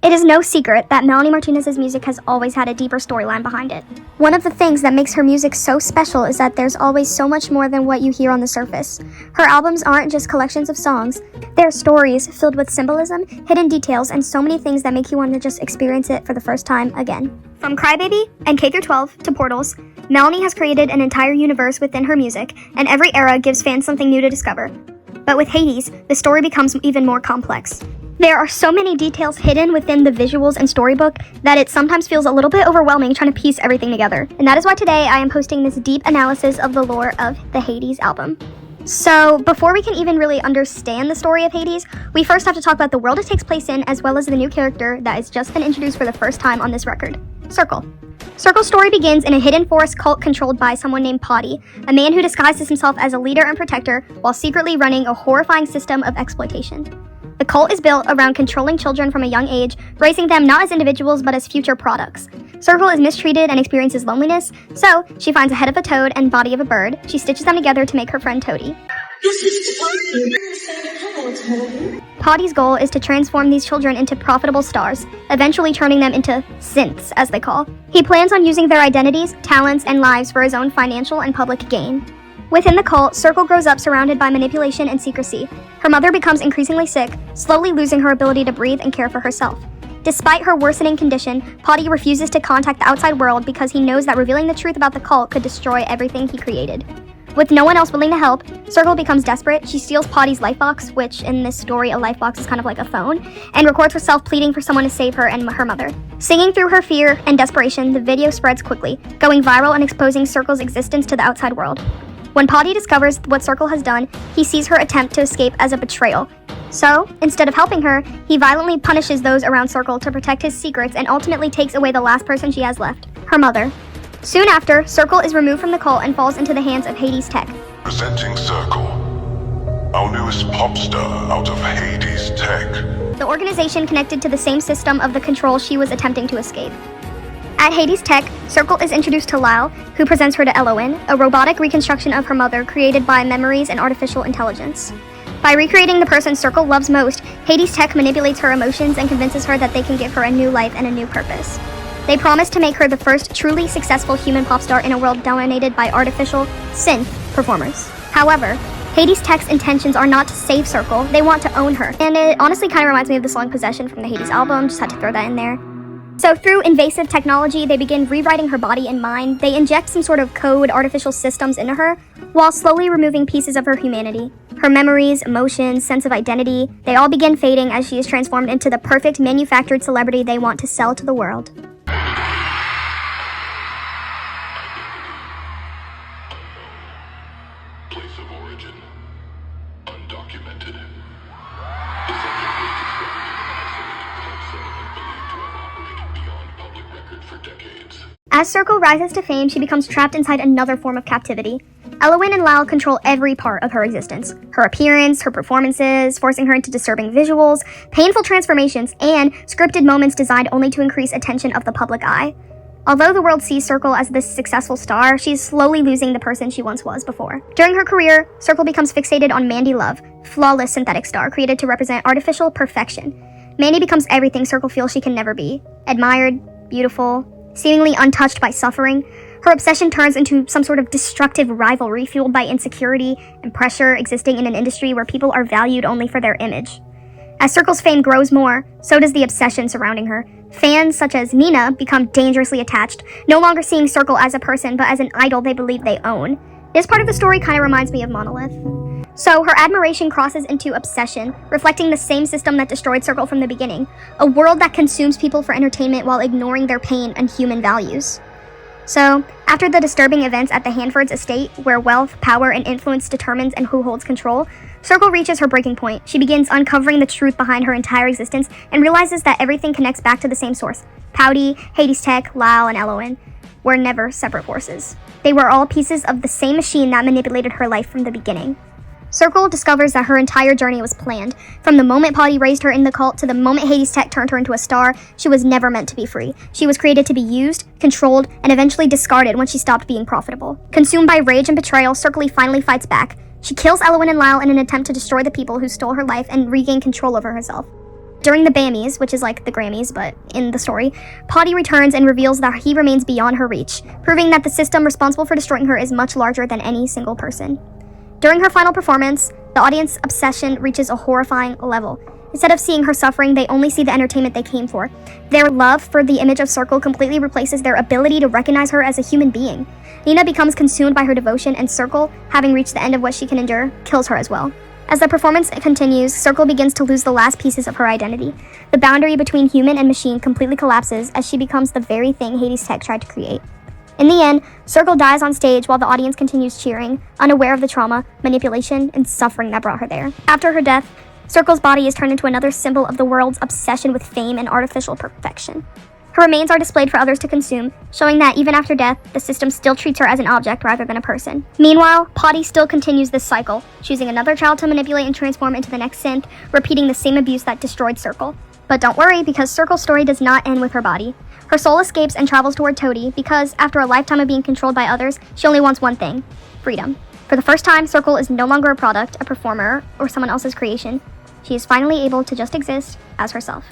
It is no secret that Melanie Martinez's music has always had a deeper storyline behind it. One of the things that makes her music so special is that there's always so much more than what you hear on the surface. Her albums aren't just collections of songs, they're stories filled with symbolism, hidden details, and so many things that make you want to just experience it for the first time again. From Crybaby and K-12 to Portals, Melanie has created an entire universe within her music, and every era gives fans something new to discover. But with HADES, the story becomes even more complex. There are so many details hidden within the visuals and storybook that it sometimes feels a little bit overwhelming trying to piece everything together. And that is why today I am posting this deep analysis of the lore of the HADES album. So, before we can even really understand the story of HADES, we first have to talk about the world it takes place in, as well as the new character that has just been introduced for the first time on this record, Circle. Circle's story begins in a hidden forest cult controlled by someone named Poddy, a man who disguises himself as a leader and protector while secretly running a horrifying system of exploitation. The cult is built around controlling children from a young age, raising them not as individuals but as future products. Circle is mistreated and experiences loneliness, so she finds a head of a toad and body of a bird. She stitches them together to make her friend Toady. Poddy's goal is to transform these children into profitable stars, eventually turning them into synths, as they call. He plans on using their identities, talents, and lives for his own financial and public gain. Within the cult, Circle grows up surrounded by manipulation and secrecy. Her mother becomes increasingly sick, slowly losing her ability to breathe and care for herself. Despite her worsening condition, Poddy refuses to contact the outside world because he knows that revealing the truth about the cult could destroy everything he created. With no one else willing to help, Circle becomes desperate. She steals Poddy's lifebox, which in this story a lifebox is kind of like a phone, and records herself pleading for someone to save her and her mother. Singing through her fear and desperation, the video spreads quickly, going viral and exposing Circle's existence to the outside world. When Poddy discovers what Circle has done, he sees her attempt to escape as a betrayal. So, instead of helping her, he violently punishes those around Circle to protect his secrets and ultimately takes away the last person she has left, her mother. Soon after, Circle is removed from the cult and falls into the hands of HADES Tech. Presenting Circle, our newest pop star out of HADES Tech. The organization connected to the same system of the control she was attempting to escape. At HADES Tech, Circle is introduced to Lyle, who presents her to Elowen, a robotic reconstruction of her mother created by memories and artificial intelligence. By recreating the person Circle loves most, HADES Tech manipulates her emotions and convinces her that they can give her a new life and a new purpose. They promise to make her the first truly successful human pop star in a world dominated by artificial synth performers. However, HADES Tech's intentions are not to save Circle, they want to own her. And it honestly kind of reminds me of the song Possession from the HADES album, just had to throw that in there. So through invasive technology, they begin rewriting her body and mind. They inject some sort of code, artificial systems into her, while slowly removing pieces of her humanity. Her memories, emotions, sense of identity, they all begin fading as she is transformed into the perfect manufactured celebrity they want to sell to the world. Place of origin, undocumented. As Circle rises to fame, she becomes trapped inside another form of captivity. Elowen and Lyle control every part of her existence. Her appearance, her performances, forcing her into disturbing visuals, painful transformations, and scripted moments designed only to increase attention of the public eye. Although the world sees Circle as this successful star, she's slowly losing the person she once was before. During her career, Circle becomes fixated on Mandy Love, flawless synthetic star created to represent artificial perfection. Mandy becomes everything Circle feels she can never be. Admired, beautiful, seemingly untouched by suffering. Her obsession turns into some sort of destructive rivalry fueled by insecurity and pressure existing in an industry where people are valued only for their image. As Circle's fame grows more, so does the obsession surrounding her. Fans such as Nina become dangerously attached, no longer seeing Circle as a person but as an idol they believe they own. This part of the story kind of reminds me of Monolith. So her admiration crosses into obsession, reflecting the same system that destroyed Circle from the beginning, a world that consumes people for entertainment while ignoring their pain and human values. So, after the disturbing events at the Hanfords' estate, where wealth, power, and influence determines and who holds control, Circle reaches her breaking point. She begins uncovering the truth behind her entire existence and realizes that everything connects back to the same source. Pouty, HADES Tech, Lyle, and Elowen were never separate forces. They were all pieces of the same machine that manipulated her life from the beginning. Circle discovers that her entire journey was planned. From the moment Poddy raised her in the cult to the moment HADES Tech turned her into a star, she was never meant to be free. She was created to be used, controlled, and eventually discarded when she stopped being profitable. Consumed by rage and betrayal, Circle finally fights back. She kills Elowen and Lyle in an attempt to destroy the people who stole her life and regain control over herself. During the Bammies, which is like the Grammys, but in the story, Potty returns and reveals that he remains beyond her reach, proving that the system responsible for destroying her is much larger than any single person. During her final performance, the audience obsession reaches a horrifying level. Instead of seeing her suffering, they only see the entertainment they came for. Their love for the image of Circle completely replaces their ability to recognize her as a human being. Nina becomes consumed by her devotion, and Circle, having reached the end of what she can endure, kills her as well. As the performance continues, Circle begins to lose the last pieces of her identity. The boundary between human and machine completely collapses as she becomes the very thing Hades Tech tried to create. In the end, Circle dies on stage while the audience continues cheering, unaware of the trauma, manipulation, and suffering that brought her there. After her death, Circle's body is turned into another symbol of the world's obsession with fame and artificial perfection. Her remains are displayed for others to consume, showing that even after death, the system still treats her as an object rather than a person. Meanwhile, Potty still continues this cycle, choosing another child to manipulate and transform into the next synth, repeating the same abuse that destroyed Circle. But don't worry, because Circle's story does not end with her body. Her soul escapes and travels toward Toadie because, after a lifetime of being controlled by others, she only wants one thing: freedom. For the first time, Circle is no longer a product, a performer, or someone else's creation. She is finally able to just exist as herself.